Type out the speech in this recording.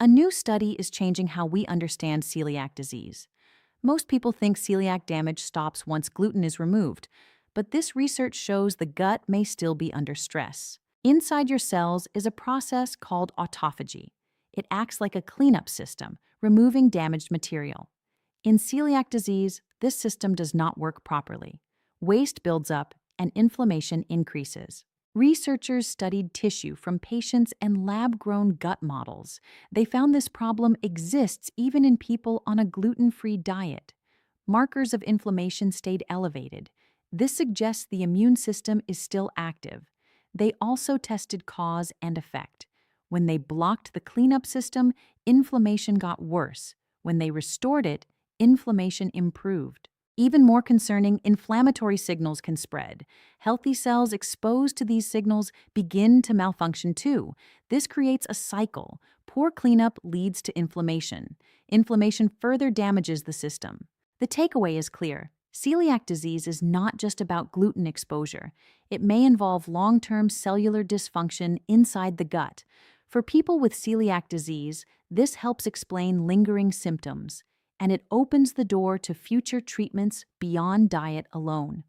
A new study is changing how we understand celiac disease. Most people think celiac damage stops once gluten is removed, but this research shows the gut may still be under stress. Inside your cells is a process called autophagy. It acts like a cleanup system, removing damaged material. In celiac disease, this system does not work properly. Waste builds up and inflammation increases. Researchers studied tissue from patients and lab-grown gut models. They found this problem exists even in people on a gluten-free diet. Markers of inflammation stayed elevated. This suggests the immune system is still active. They also tested cause and effect. When they blocked the cleanup system, inflammation got worse. When they restored it, inflammation improved. Even more concerning, inflammatory signals can spread. Healthy cells exposed to these signals begin to malfunction too. This creates a cycle. Poor cleanup leads to inflammation. Inflammation further damages the system. The takeaway is clear. Celiac disease is not just about gluten exposure. It may involve long-term cellular dysfunction inside the gut. For people with celiac disease, this helps explain lingering symptoms, and it opens the door to future treatments beyond diet alone.